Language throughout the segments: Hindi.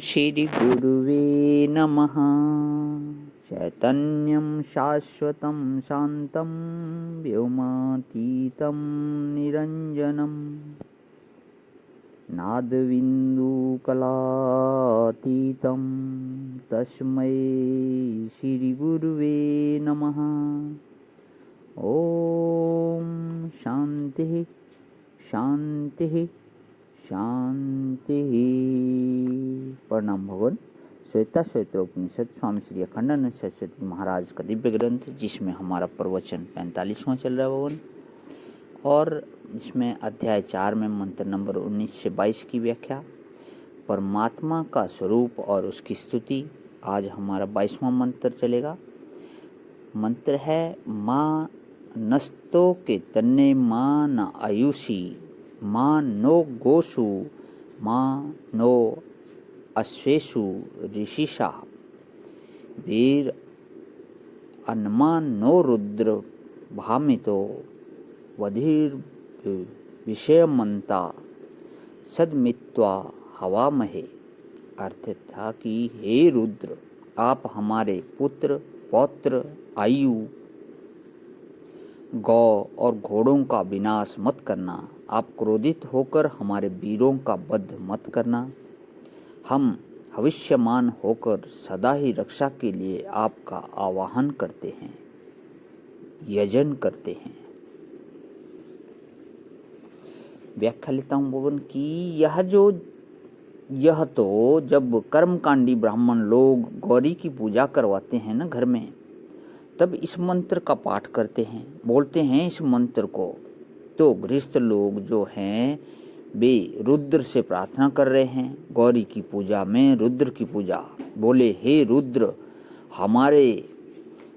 श्री गुरुवे नमः। चैतन्यं शाश्वतं शान्तं व्योमातीतं निरञ्जनं नादबिन्दुकलातीतं तस्मै श्रीगुरुवे नमः। ॐ शान्तिः शान्तिः शांति। प्रणाम भगवान। श्वेता श्वेतोपनिषद स्वामी श्री अखंडानंद सरस्वती महाराज का दिव्य ग्रंथ, जिसमें हमारा प्रवचन 45वां चल रहा है भगवान, और इसमें अध्याय 4 में मंत्र नंबर 19 से 22 की व्याख्या, परमात्मा का स्वरूप और उसकी स्तुति। आज हमारा 22वां मंत्र चलेगा। मंत्र है माँ नस्तो के तन्ने माँ न आयुषी, माँ नो गोसु, माँ नो अश्वेषु ऋषिषा, वीर अन्मान नो रुद्र भामितो वधीर विषयमंता सदमित्वा हवामहे। अर्थ था कि हे रुद्र, आप हमारे पुत्र पौत्र आयु गौ और घोड़ों का विनाश मत करना। आप क्रोधित होकर हमारे वीरों का वध मत करना। हम भविष्यमान होकर सदा ही रक्षा के लिए आपका आवाहन करते हैं, यजन करते हैं। व्याख्या लेता हूँ भगवान की। यह तो जब कर्मकांडी ब्राह्मण लोग गौरी की पूजा करवाते हैं ना घर में, तब इस मंत्र का पाठ करते हैं, बोलते हैं इस मंत्र को। तो गृहस्थ लोग जो हैं वे रुद्र से प्रार्थना कर रहे हैं। गौरी की पूजा में रुद्र की पूजा, बोले हे रुद्र, हमारे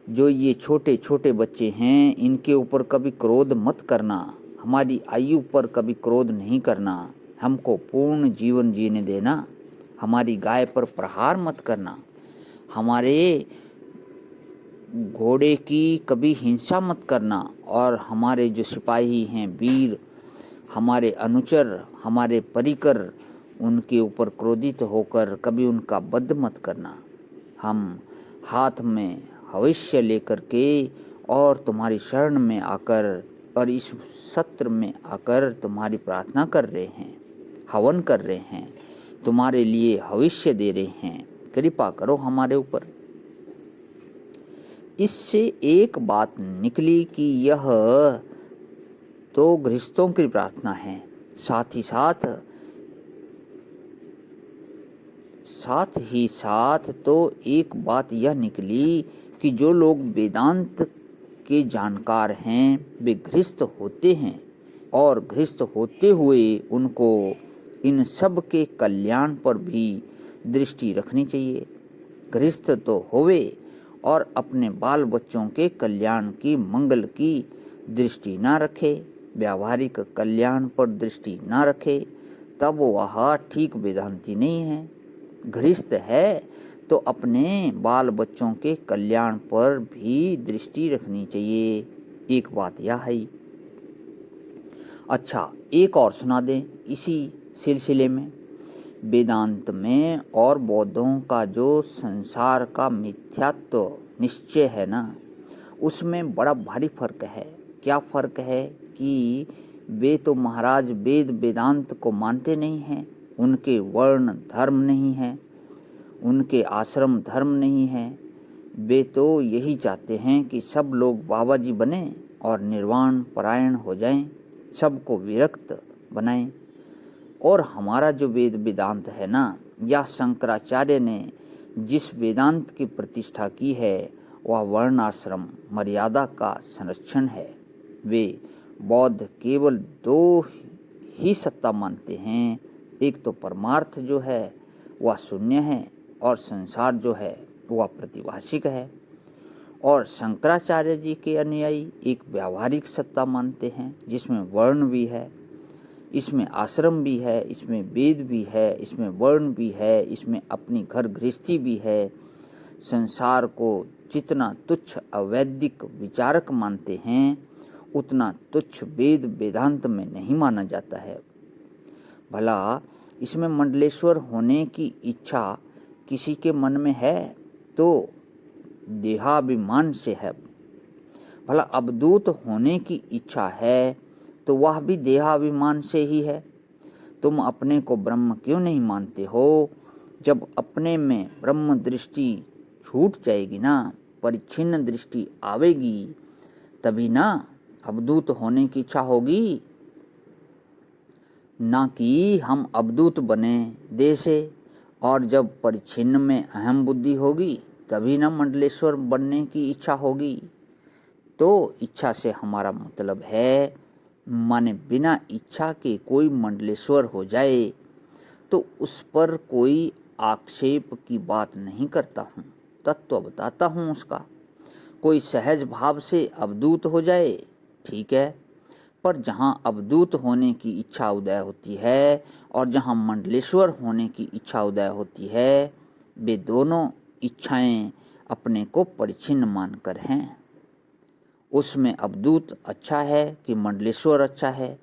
जो ये छोटे छोटे बच्चे हैं इनके ऊपर कभी क्रोध मत करना, हमारी आयु पर कभी क्रोध नहीं करना, हमको पूर्ण जीवन जीने देना, हमारी गाय पर प्रहार मत करना, हमारे घोड़े की कभी हिंसा मत करना, और हमारे जो सिपाही हैं वीर, हमारे अनुचर, हमारे परिकर, उनके ऊपर क्रोधित होकर कभी उनका वध मत करना। हम हाथ में हविष्य लेकर के और तुम्हारी शरण में आकर और इस सत्र में आकर तुम्हारी प्रार्थना कर रहे हैं, हवन कर रहे हैं, तुम्हारे लिए हविष्य दे रहे हैं, कृपा करो हमारे ऊपर। इससे एक बात निकली कि यह तो गृहस्थों की प्रार्थना है, साथ ही साथ तो एक बात यह निकली कि जो लोग वेदांत के जानकार हैं वे गृहस्थ होते हैं, और गृहस्थ होते हुए उनको इन सब के कल्याण पर भी दृष्टि रखनी चाहिए। गृहस्थ तो होवे और अपने बाल बच्चों के कल्याण की, मंगल की दृष्टि ना रखे, व्यावहारिक कल्याण पर दृष्टि ना रखे, तब वह ठीक वेदांती नहीं है। गृहस्थ है तो अपने बाल बच्चों के कल्याण पर भी दृष्टि रखनी चाहिए। एक बात यह है। अच्छा, एक और सुना दें इसी सिलसिले में। वेदांत में और बौद्धों का जो संसार का मिथ्यात्व निश्चय है ना, उसमें बड़ा भारी फर्क है। क्या फर्क है कि वे तो महाराज वेद वेदांत को मानते नहीं हैं, उनके वर्ण धर्म नहीं है, उनके आश्रम धर्म नहीं है। वे तो यही चाहते हैं कि सब लोग बाबा जी बने और निर्वाण परायण हो जाएं, सबको विरक्त बनाएं। और हमारा जो वेद वेदांत है ना, या शंकराचार्य ने जिस वेदांत की प्रतिष्ठा की है वह वर्णाश्रम मर्यादा का संरक्षण है। वे बौद्ध केवल दो ही सत्ता मानते हैं, एक तो परमार्थ जो है वह शून्य है, और संसार जो है वह प्रतिभाषिक है। और शंकराचार्य जी के अनुयायी एक व्यावहारिक सत्ता मानते हैं, जिसमें वर्ण भी है, इसमें आश्रम भी है, इसमें वेद भी है, इसमें वर्ण भी है, इसमें अपनी घर गृहस्थी भी है। संसार को जितना तुच्छ अवैदिक विचारक मानते हैं, उतना तुच्छ वेद वेदांत में नहीं माना जाता है। भला इसमें मंडलेश्वर होने की इच्छा किसी के मन में है तो देहाभिमान से है। भला अवधूत होने की इच्छा है तो वह भी देहाभिमान से ही है। तुम अपने को ब्रह्म क्यों नहीं मानते हो? जब अपने में ब्रह्म दृष्टि छूट जाएगी ना, परिच्छिन्न दृष्टि आवेगी, तभी ना अवधूत होने की इच्छा होगी। ना कि हम अवधूत बने देह से, और जब परिच्छिन्न में अहम बुद्धि होगी तभी ना मंडलेश्वर बनने की इच्छा होगी। तो इच्छा से हमारा मतलब है, माने बिना इच्छा के कोई मंडलेश्वर हो जाए तो उस पर कोई आक्षेप की बात नहीं करता हूँ, तत्व बताता हूँ उसका। कोई सहज भाव से अवधूत हो जाए ठीक है, पर जहाँ अवधूत होने की इच्छा उदय होती है और जहाँ मंडलेश्वर होने की इच्छा उदय होती है, वे दोनों इच्छाएं अपने को परिच्छिन्न मानकर हैं। उसमें अवधूत अच्छा है कि मंडलेश्वर अच्छा है,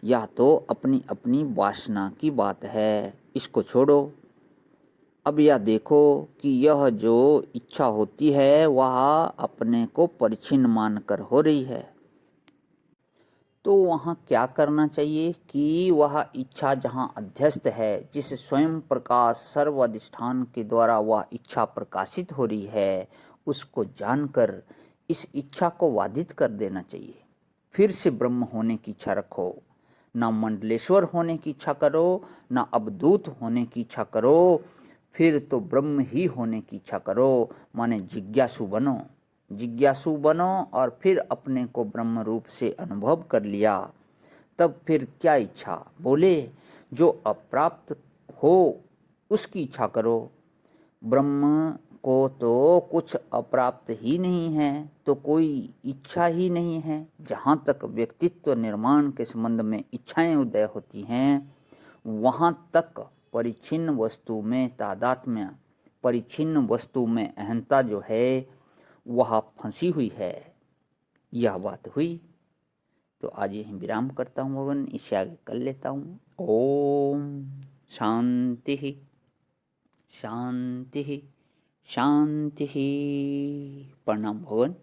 यह तो अपनी अपनी वासना की बात है, इसको छोड़ो। अब यह देखो कि यह जो इच्छा होती है वह अपने को परिच्छिन्न मानकर हो रही है। तो वहाँ क्या करना चाहिए कि वह इच्छा जहाँ अध्यस्त है, जिस स्वयं प्रकाश सर्व अधिष्ठान के द्वारा वह इच्छा प्रकाशित हो रही है, उसको जानकर इस इच्छा को बाधित कर देना चाहिए। फिर से ब्रह्म होने की इच्छा रखो, ना मंडलेश्वर होने की इच्छा करो, ना अवधूत होने की इच्छा करो, फिर तो ब्रह्म ही होने की इच्छा करो। माने जिज्ञासु बनो, जिज्ञासु बनो और फिर अपने को ब्रह्म रूप से अनुभव कर लिया, तब फिर क्या इच्छा? बोले जो अप्राप्त हो उसकी इच्छा करो। ब्रह्म को तो कुछ अप्राप्त ही नहीं है, तो कोई इच्छा ही नहीं है। जहाँ तक व्यक्तित्व निर्माण के संबंध में इच्छाएं उदय होती हैं, वहाँ तक परिच्छिन्न वस्तु में तादात्म्य, परिच्छिन्न वस्तु में अहंता जो है वह फंसी हुई है। यह बात हुई। तो आज यहीं विराम करता हूँ भगवान, इससे आगे कर लेता हूँ। ओम शांति शांति शांति। प्रणाम भगवान।